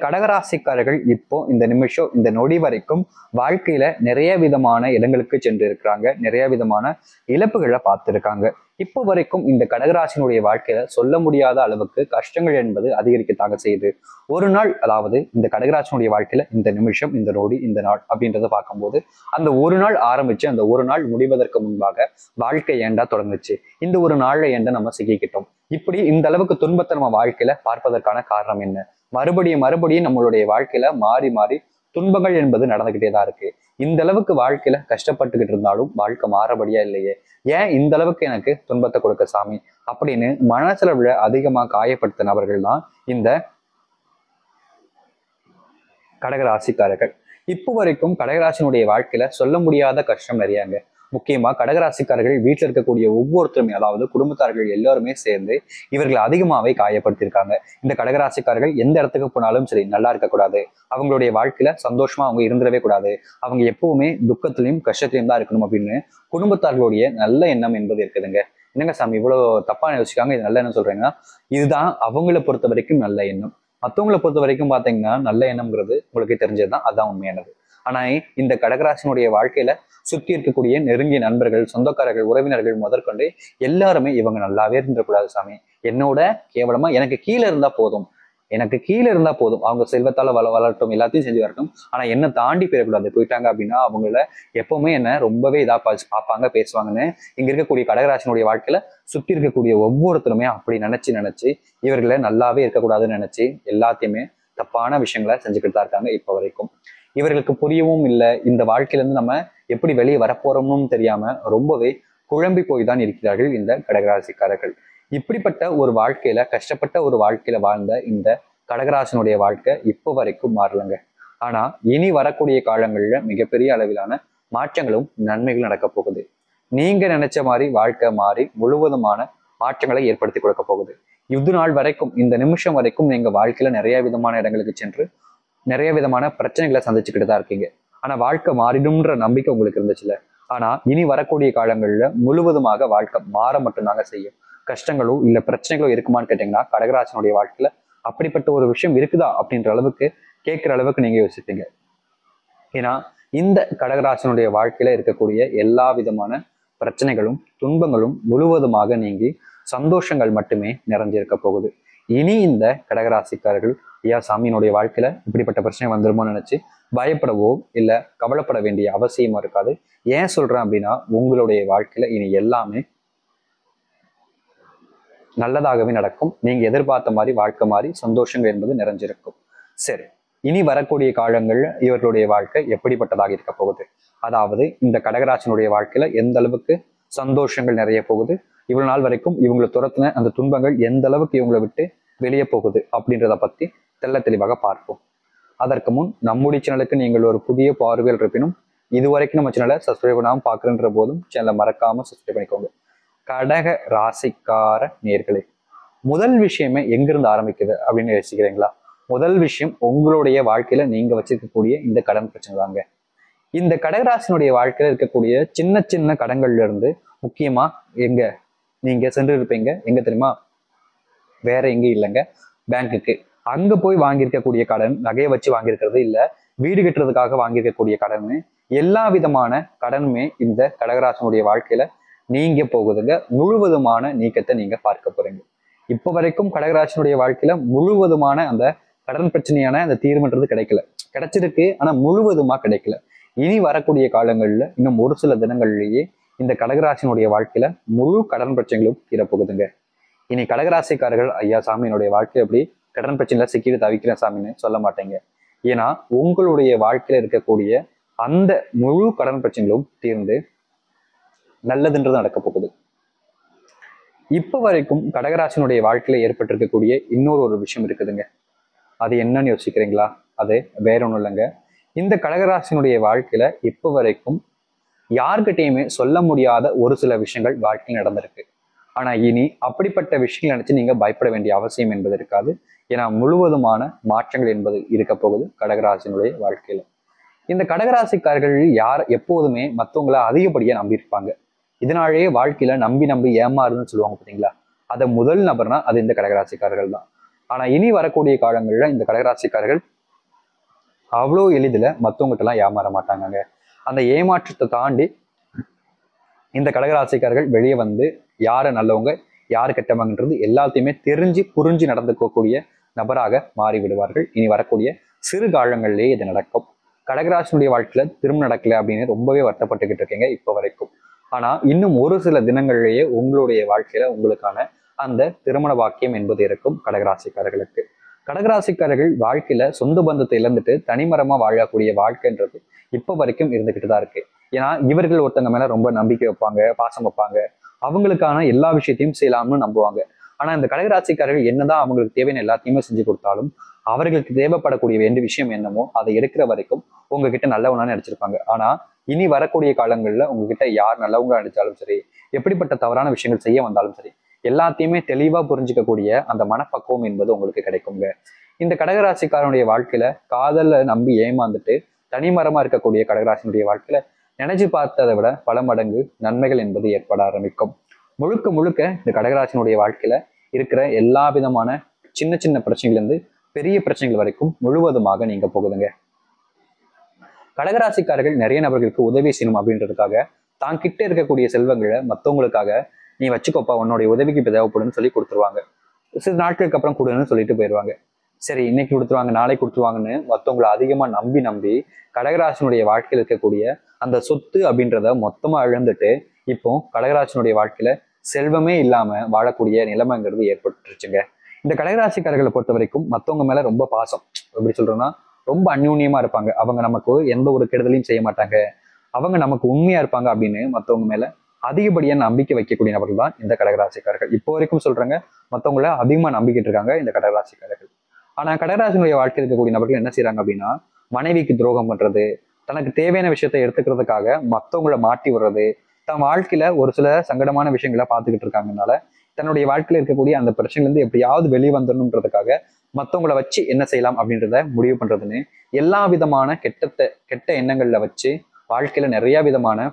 கடகராசிக்காரர்கள் இப்போ இந்த நிமிஷம் இந்த நொடி வரைக்கும் வாழ்க்கையில நிறைய விதமான இடங்களுக்கு சென்று இருக்கிறாங்க, நிறைய விதமான இழப்புகளை பார்த்திருக்காங்க. இப்போ வரைக்கும் இந்த கடகராசினுடைய வாழ்க்கையில சொல்ல முடியாத அளவுக்கு கஷ்டங்கள் என்பது அதிகரிக்கத்தாக செய்யுது. ஒரு நாள், அதாவது இந்த கடகராசினுடைய வாழ்க்கையில இந்த நிமிஷம், இந்த நொடி, இந்த நாள் அப்படின்றத பார்க்கும்போது அந்த ஒரு நாள் ஆரம்பிச்சு அந்த ஒரு நாள் முடிவதற்கு முன்பாக வாழ்க்கை ஏண்டா தொடங்குச்சு, இந்த ஒரு நாள்ல ஏண்டா நம்ம சிக்கிக்கிட்டோம், இப்படி இந்த அளவுக்கு துன்பத்தை நம்ம வாழ்க்கையில பார்ப்பதற்கான காரணம் என்ன? மறுபடியும் நம்மளுடைய வாழ்க்கையில மாறி மாறி துன்பங்கள் என்பது நடந்துகிட்டே தான் இருக்கு. இந்த அளவுக்கு வாழ்க்கையில கஷ்டப்பட்டுக்கிட்டு இருந்தாலும் வாழ்க்கை மாறபடியா இல்லையே, ஏன் இந்த அளவுக்கு எனக்கு துன்பத்தை கொடுக்க சாமி அப்படின்னு மனசளவுல அதிகமா காயப்படுத்த நபர்கள் தான் இந்த கடகராசிக்காரர்கள். இப்போ வரைக்கும் கடகராசினுடைய வாழ்க்கையில சொல்ல முடியாத கஷ்டம் நிறையாங்க. முக்கியமா கடகராசிக்காரர்கள் வீட்டில் இருக்கக்கூடிய ஒவ்வொருத்தருமே, அதாவது குடும்பத்தார்கள் எல்லாருமே சேர்ந்து இவர்கள் அதிகமாவே காயப்படுத்தியிருக்காங்க. இந்த கடகராசிக்காரர்கள் எந்த இடத்துக்கு போனாலும் சரி நல்லா இருக்கக்கூடாது, அவங்களுடைய வாழ்க்கையில சந்தோஷமா அவங்க இருந்துடவே கூடாது, அவங்க எப்பவுமே துக்கத்திலையும் கஷ்டத்திலையும் தான் இருக்கணும் அப்படின்னு குடும்பத்தார்களுடைய நல்ல எண்ணம் என்பது இருக்குதுங்க. என்னங்க சாமி இவ்வளவு தப்பா யோசிக்காங்க, இது நல்ல எண்ணம் சொல்றீங்கன்னா, இதுதான் அவங்கள பொறுத்த வரைக்கும் நல்ல எண்ணம். மற்றவங்களை பொறுத்த வரைக்கும் பாத்தீங்கன்னா நல்ல எண்ணம்ங்கிறது உங்களுக்கு தெரிஞ்சதுதான், அதுதான் உண்மையானது. ஆனா இந்த கடகராசினுடைய வாழ்க்கையில சுற்றி இருக்கக்கூடிய நெருங்கிய நண்பர்கள், சொந்தக்காரர்கள், உறவினர்கள் முதற்கொண்டு எல்லாருமே இவங்க நல்லாவே இருந்துடக்கூடாது சாமி, என்னோட கேவலமா எனக்கு கீழே இருந்தா போதும், எனக்கு கீழே இருந்தா போதும், அவங்க செல்வத்தால வளரட்டும், எல்லாத்தையும் செஞ்சு வரட்டும், ஆனா என்ன தாண்டி போயிடக்கூடாது, போயிட்டாங்க அப்படின்னா அவங்கள எப்பவுமே என்ன ரொம்பவே இதா பார்ப்பாங்க, பேசுவாங்கன்னு இங்க இருக்கக்கூடிய கடகராசினுடைய வாழ்க்கையில சுற்றி இருக்கக்கூடிய ஒவ்வொருத்தருமே அப்படி நினைச்சு இவர்களை நல்லாவே இருக்கக்கூடாதுன்னு நினைச்சு எல்லாத்தையுமே தப்பான விஷயங்களை செஞ்சுக்கிட்டு தான் இருக்காங்க இப்போ வரைக்கும். இவர்களுக்கு புரியவும் இல்லை, இந்த வாழ்க்கையில இருந்து நம்ம எப்படி வெளியே வரப்போறோம்னு தெரியாம ரொம்பவே குழம்பி போய் தான் இருக்கிறார்கள் இந்த கடகராசிக்காரர்கள். இப்படிப்பட்ட ஒரு வாழ்க்கையில, கஷ்டப்பட்ட ஒரு வாழ்க்கையில வாழ்ந்த இந்த கடகராசினுடைய வாழ்க்கை இப்போ வரைக்கும் மாறலங்க. ஆனா இனி வரக்கூடிய காலங்கள்ல மிகப்பெரிய அளவிலான மாற்றங்களும் நன்மைகளும் நடக்க போகுது. நீங்க நினைச்ச மாதிரி வாழ்க்கை மாறி முழுவதுமான மாற்றங்களை ஏற்படுத்தி கொடுக்க போகுது. இது நாள் வரைக்கும், இந்த நிமிஷம் வரைக்கும் நீங்க வாழ்க்கையில நிறைய விதமான இடங்களுக்கு சென்று நிறைய விதமான பிரச்சனைகளை சந்திச்சுக்கிட்டு தான் இருக்கீங்க. ஆனா வாழ்க்கை மாறிடும்ன்ற நம்பிக்கை உங்களுக்கு இருந்துச்சுல, ஆனா இனி வரக்கூடிய காலங்கள்ல முழுவதுமாக வாழ்க்கை மாற மட்டும்தாங்க செய்யும். கஷ்டங்களோ இல்ல பிரச்சனைகளோ இருக்குமான்னு கேட்டீங்கன்னா கடகராசினுடைய வாழ்க்கையில அப்படிப்பட்ட ஒரு விஷயம் இருக்குதா அப்படின்ற அளவுக்கு கேட்கிற அளவுக்கு நீங்க யோசிப்பீங்க. ஏன்னா இந்த கடகராசினுடைய வாழ்க்கையில இருக்கக்கூடிய எல்லா விதமான பிரச்சனைகளும் துன்பங்களும் முழுவதுமாக நீங்கி சந்தோஷங்கள் மட்டுமே நிறைஞ்சிருக்க போகுது. இனி இந்த கடகராசிக்காரர்கள் ஐயா சாமியினுடைய வாழ்க்கையில இப்படிப்பட்ட பிரச்சனை வந்துருமோன்னு நினைச்சு பயப்படவோ இல்ல கவலைப்பட வேண்டிய அவசியமா இருக்காது. ஏன் சொல்றேன் அப்படின்னா, உங்களுடைய வாழ்க்கையில இனி எல்லாமே நல்லதாகவே நடக்கும். நீங்க எதிர்பார்த்த மாதிரி வாழ்க்கை மாதிரி சந்தோஷங்கள் என்பது நிறைஞ்சிருக்கும். சரி, இனி வரக்கூடிய காலங்கள்ல இவர்களுடைய வாழ்க்கை எப்படிப்பட்டதாக இருக்க போகுது, அதாவது இந்த கடகராசினுடைய வாழ்க்கையில எந்த அளவுக்கு சந்தோஷங்கள் நிறைய போகுது, இவ்வளவு நாள் வரைக்கும் இவங்களை துரத்தின அந்த துன்பங்கள் எந்த அளவுக்கு இவங்களை விட்டு வெளியே போகுது அப்படின்றத பத்தி தெள்ள தெளிவாக பார்ப்போம். அதற்கு முன் நம்முடைய சேனலுக்கு நீங்கள் ஒரு புதிய பார்வையில் இருப்பினும் இதுவரைக்கும் நம்ம சேனலை சப்ஸ்கிரைப் பண்ணாமல் பார்க்குறன்ற போதும் சேனலை மறக்காம சப்ஸ்கிரைப் பண்ணிக்கோங்க. கடக ராசிக்கார நேர்களே, முதல் விஷயமே எங்கிருந்து ஆரம்பிக்குது அப்படின்னு யோசிக்கிறீங்களா? முதல் விஷயம் உங்களுடைய வாழ்க்கையில நீங்க வச்சிருக்கக்கூடிய இந்த கடன் பிரச்சனை தாங்க. இந்த கடகராசினுடைய வாழ்க்கையில இருக்கக்கூடிய சின்ன சின்ன கடன்கள்ல இருந்து முக்கியமா எங்க நீங்க சென்று இருப்பீங்க, எங்க தெரியுமா? வேற எங்கேயும் இல்லைங்க, பேங்க்குக்கு. அங்க போய் வாங்கியிருக்கக்கூடிய கடன், நகையை வச்சு வாங்கியிருக்கிறது இல்ல வீடு கட்டுறதுக்காக வாங்கியிருக்கக்கூடிய கடன், எல்லா விதமான கடனுமே இந்த கடகராசினுடைய வாழ்க்கையில நீங்க போகுதுங்க. முழுவதுமான நீக்கத்தை நீங்க பார்க்க போறீங்க. இப்போ வரைக்கும் கடகராசினுடைய வாழ்க்கையில முழுவதுமான அந்த கடன் பிரச்சனையான அந்த தீர்வுன்றது கிடைக்கல, கிடைச்சிருக்கு ஆனா முழுவதுமா கிடைக்கல. இனி வரக்கூடிய காலங்கள்ல இன்னும் ஒரு சில தினங்கள்லயே இந்த கடகராசினுடைய வாழ்க்கையில முழு கடன் பிரச்சனைகளும் தீரப்போகுதுங்க. இனி கடகராசிக்காரர்கள் ஐயா சாமியினுடைய வாழ்க்கை எப்படி கடன் பிரச்சனையில சிக்கிட்டு தவிக்கிறேன் சாமின்னு சொல்ல மாட்டேங்க. ஏன்னா உங்களுடைய வாழ்க்கையில இருக்கக்கூடிய அந்த முழு கடன் பிரச்சனைகளும் தீர்ந்து நல்லதுன்றது நடக்க போகுது. இப்ப வரைக்கும் கடகராசினுடைய வாழ்க்கையில ஏற்பட்டிருக்கக்கூடிய இன்னொரு விஷயம் இருக்குதுங்க. அது என்னன்னு யோசிக்கிறீங்களா? அது வேற ஒண்ணும் இல்லைங்க. இந்த கடகராசினுடைய வாழ்க்கையில இப்ப வரைக்கும் யார்கிட்டையுமே சொல்ல முடியாத ஒரு சில விஷயங்கள் வாழ்க்கையில் நடந்திருக்கு. ஆனா இனி அப்படிப்பட்ட விஷயங்கள் நினைச்சு நீங்க பயப்பட வேண்டிய அவசியம் என்பது இருக்காது. ஏன்னா முழுவதுமான மாற்றங்கள் என்பது இருக்க போகுது கடகராசினுடைய வாழ்க்கையில. இந்த கடகராசிக்காரர்கள் எப்போதுமே மற்றவங்களை அதிகப்படியா நம்பியிருப்பாங்க. இதனாலேயே வாழ்க்கையில நம்பி ஏமாறுன்னு சொல்லுவாங்க பார்த்தீங்களா, அதை முதல் நபர்னா அது இந்த கடகராசிக்காரர்கள் தான். ஆனா இனி வரக்கூடிய காலங்கள்ல இந்த கடகராசிக்காரர்கள் அவ்வளோ எளிதில் மற்றவங்ககிட்ட எல்லாம் ஏமாற மாட்டாங்க. அந்த ஏமாற்றத்தை தாண்டி இந்த கடகராசிக்காரர்கள் வெளியே வந்து யாரு நல்லவங்க யாரு கெட்டவங்கன்றது எல்லாத்தையுமே தெரிஞ்சு புரிஞ்சு நடந்துக்கக்கூடிய நபராக மாறி விடுவார்கள். இனி வரக்கூடிய சிறு காலங்கள்லேயே இது நடக்கும். கடகராசினுடைய வாழ்க்கையில திரும்ப நடக்கல அப்படின்னு ரொம்பவே வருத்தப்பட்டுக்கிட்டு இருக்கீங்க இப்போ வரைக்கும். ஆனா இன்னும் ஒரு சில தினங்கள்லேயே உங்களுடைய வாழ்க்கையில உங்களுக்கான அந்த திருமண வாக்கியம் என்பது இருக்கும் கடகராசிக்காரர்களுக்கு. கடகராசிக்காரர்கள் வாழ்க்கையில சொந்த பந்தத்தை இழந்துட்டு தனிமரமா வாழக்கூடிய வாழ்க்கைன்றது இப்ப வரைக்கும் இருந்துகிட்டு தான் இருக்கு. ஏன்னா இவர்கள் ஒருத்தங்க மேல ரொம்ப நம்பிக்கை வைப்பாங்க, பாசம் வைப்பாங்க, அவங்களுக்கான எல்லா விஷயத்தையும் செய்யலாம்னு நம்புவாங்க. ஆனா இந்த கடகராசிக்காரர்கள் என்னதான் அவங்களுக்கு தேவையான எல்லாத்தையுமே செஞ்சு கொடுத்தாலும் அவர்களுக்கு தேவைப்படக்கூடிய வேண்டிய விஷயம் என்னமோ அதை எடுக்கிற வரைக்கும் உங்ககிட்ட நல்லவனா நினைச்சிருப்பாங்க. ஆனா இனி வரக்கூடிய காலங்கள்ல உங்ககிட்ட யார் நல்லவங்க நினைச்சாலும் சரி, எப்படிப்பட்ட தவறான விஷயங்கள் செய்ய வந்தாலும் சரி, எல்லாத்தையுமே தெளிவா புரிஞ்சுக்கக்கூடிய அந்த மனப்பக்குவம் என்பது உங்களுக்கு கிடைக்குங்க. இந்த கடகராசிக்காரனுடைய வாழ்க்கையில காதல நம்பி ஏமாந்துட்டு தனிமரமா இருக்கக்கூடிய கடகராசினுடைய வாழ்க்கையில நினைச்சு பார்த்ததை விட பல மடங்கு நன்மைகள் என்பது ஏற்பட ஆரம்பிக்கும். முழுக்க முழுக்க இந்த கடகராசினுடைய வாழ்க்கையில இருக்கிற எல்லா விதமான சின்ன சின்ன பிரச்சனைகள் இருந்து பெரிய பிரச்சனைகள் வரைக்கும் முழுவதுமாக நீங்க போகுதுங்க. கடகராசிக்காரர்கள் நிறைய நபர்களுக்கு உதவி செய்யணும் அப்படின்றதுக்காக தான் கிட்ட இருக்கக்கூடிய செல்வங்களை மற்றவங்களுக்காக நீ வச்சுக்கோப்பா உன்னுடைய உதவிக்கு இப்போ தேவைப்படுன்னு சொல்லி கொடுத்துருவாங்க. சில நாட்களுக்கு அப்புறம் கொடுன்னு சொல்லிட்டு போயிடுவாங்க. சரி இன்னைக்கு கொடுத்துருவாங்க நாளைக்கு கொடுத்துருவாங்கன்னு மற்றவங்களை அதிகமா நம்பி நம்பி கடகராசினுடைய வாழ்க்கையில் இருக்கக்கூடிய அந்த சொத்து அப்படின்றத மொத்தமா இழந்துட்டு இப்போ கடகராசினுடைய வாழ்க்கையில செல்வமே இல்லாம வாழக்கூடிய நிலைமைங்கிறது ஏற்பட்டுருச்சுங்க. இந்த கடகராசிக்காரர்களை பொறுத்த வரைக்கும் மற்றவங்க மேல ரொம்ப பாசம், எப்படி சொல்றோம்னா ரொம்ப அந்யூன்யமா இருப்பாங்க. அவங்க நமக்கு எந்த ஒரு கெடுதலையும் செய்ய மாட்டாங்க, அவங்க நமக்கு உண்மையா இருப்பாங்க அப்படின்னு மற்றவங்க மேல அதிகப்படியான நம்பிக்கை வைக்கக்கூடிய நபர்கள் தான் இந்த கடகராசிக்காரர்கள். இப்போ வரைக்கும் சொல்றாங்க மற்றவங்கள அதிகமா நம்பிக்கிட்டு இருக்காங்க இந்த கடகராசிக்காரர்கள். ஆனா கடகராசினுடைய வாழ்க்கையில் இருக்கக்கூடிய நபர்கள் என்ன செய்யறாங்க அப்படின்னா மனைவிக்கு துரோகம் பண்றது, தனக்கு தேவையான விஷயத்தை எடுத்துக்கிறதுக்காக மற்றவங்களை மாட்டி விடுறது, தன் வாழ்க்கையில ஒரு சில சங்கடமான விஷயங்களை பார்த்துக்கிட்டு இருக்காங்கனால தன்னுடைய வாழ்க்கையில இருக்கக்கூடிய அந்த பிரச்சனைல இருந்து எப்படியாவது வெளியே வந்துடணுன்றதுக்காக மற்றவங்களை வச்சு என்ன செய்யலாம் அப்படின்றத முடிவு பண்றதுன்னு எல்லா விதமான கெட்ட எண்ணங்கள்ல வச்சு வாழ்க்கையில நிறைய விதமான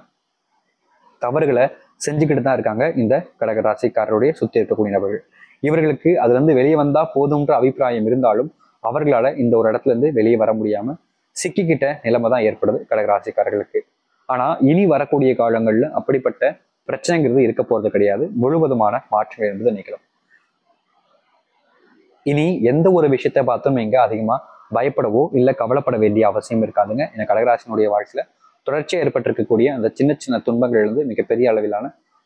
தவறுகளை செஞ்சுக்கிட்டு தான் இருக்காங்க இந்த கடகராசிக்காரருடைய சுத்தி இருக்கக்கூடிய நபர்கள். இவர்களுக்கு அதுல இருந்து வெளியே வந்தா போதும்ன்ற அபிப்பிராயம் இருந்தாலும் அவர்களால இந்த ஒரு இடத்துல இருந்து வெளியே வர முடியாம சிக்கிக்கிட்ட நிலைமை தான் ஏற்படுது கடகராசிக்காரர்களுக்கு. ஆனா இனி வரக்கூடிய காலங்கள்ல அப்படிப்பட்ட பிரச்சனைங்கிறது இருக்க போறது கிடையாது. முழுவதுமான மாற்றங்கள் என்பது நிகழும். இனி எந்த ஒரு விஷயத்தை பார்த்தும் நீங்க அதிகமா பயப்படவோ இல்லை கவலைப்பட வேண்டிய அவசியம் இருக்காதுங்க. இந்த கடகராசினுடைய வாழ்க்கையில தொடர்ச்சியாக ஏற்பட்டிருக்கக்கூடிய அந்த சின்ன சின்ன துன்பங்கள் இருந்து மிகப்பெரிய அளவிலான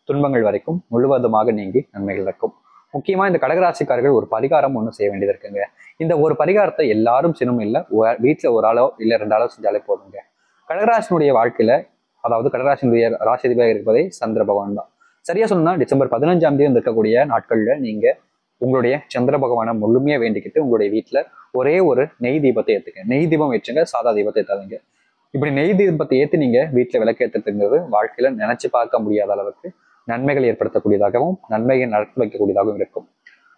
துன்பங்கள் வரைக்கும் முழுவதுமாக நீங்கி நன்மைகள் இருக்கும். முக்கியமா இந்த கடகராசிக்காரர்கள் ஒரு பரிகாரம் ஒன்று செய்ய வேண்டியது இருக்குங்க. இந்த ஒரு பரிகாரத்தை எல்லாரும் செய்யணும் இல்லை, வீட்டுல ஒரு ஆளோ இல்லை 2 ஆளோ செஞ்சாலே போதுங்க. கடகராசினுடைய வாழ்க்கையில அதாவது கடகராசினுடைய ராசிதிபதியாக இருப்பதே சந்திர பகவான் தான். சரியா சொன்னா டிசம்பர் 15ஆம் தேதி இருக்கக்கூடிய நாட்கள்ல நீங்க உங்களுடைய சந்திர பகவானை முழுமையா வேண்டிக்கிட்டு உங்களுடைய வீட்டுல ஒரே ஒரு நெய் தீபத்தை ஏத்துங்க. நெய் தீபம் ஏற்றுங்க, சாதா தீபத்தை ஏத்தாதீங்க. இப்படி நெய் தீபத்தை ஏற்றி நீங்க வீட்டுல விளக்கேற்றுங்கிறது வாழ்க்கையில நினைச்சு பார்க்க முடியாத அளவுக்கு நன்மைகள் ஏற்படுத்தக்கூடியதாகவும் நன்மையை நடத்தி வைக்கக்கூடியதாகவும் இருக்கும்.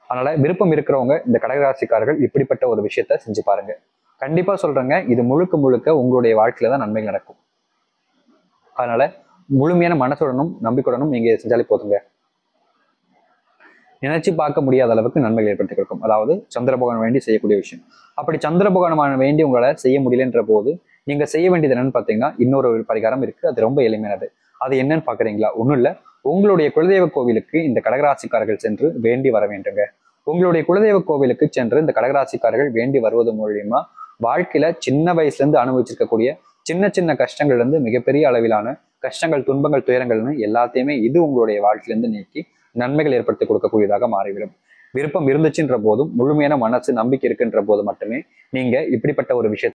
அதனால விருப்பம் இருக்கிறவங்க இந்த கடகராசிக்காரர்கள் இப்படிப்பட்ட ஒரு விஷயத்த செஞ்சு பாருங்க. கண்டிப்பா சொல்றேங்க, இது முழுக்க முழுக்க உங்களுடைய வாழ்க்கையில தான் நன்மைகள் நடக்கும். அதனால முழுமையான மனசுடனும் நம்பிக்கையுடனும் நீங்க செஞ்சாலே போதுங்க. நினைச்சு பார்க்க முடியாத அளவுக்கு நன்மைகள் ஏற்படுத்தி கொடுக்கும். அதாவது சந்திர பகவான் வேண்டி செய்யக்கூடிய விஷயம். அப்படி சந்திர பகவான் வேண்டி உங்களால செய்ய முடியலன்ற போது நீங்க செய்ய வேண்டியது என்னன்னு பாத்தீங்கன்னா இன்னொரு பரிகாரம் இருக்கு. அது ரொம்ப எளிமையானது. அது என்னன்னு பாக்குறீங்களா? ஒண்ணும் இல்ல, உங்களுடைய குலதெய்வ கோவிலுக்கு இந்த கடகராசிக்காரர்கள் சென்று வேண்டி வர வேண்டுங்க. உங்களுடைய குலதெய்வ கோவிலுக்கு சென்று இந்த கடகராசிக்காரர்கள் வேண்டி வருவது மூலியமா வாழ்க்கையில சின்ன வயசுல இருந்து அனுபவிச்சிருக்கக்கூடிய சின்ன சின்ன கஷ்டங்கள்ல இருந்து மிகப்பெரிய அளவிலான கஷ்டங்கள், துன்பங்கள், துயரங்கள்னு எல்லாத்தையுமே இது உங்களுடைய வாழ்க்கையிலிருந்து நீக்கி நன்மைகள் ஏற்படுத்தி கொடுக்கக்கூடியதாக மாறிவிடும். விருப்பம் இருந்துச்சுன்ற போதும் முழுமையான மனசு நம்பிக்கை இருக்குன்ற போது மட்டுமே நீங்க இப்படிப்பட்ட ஒரு விஷயத்தை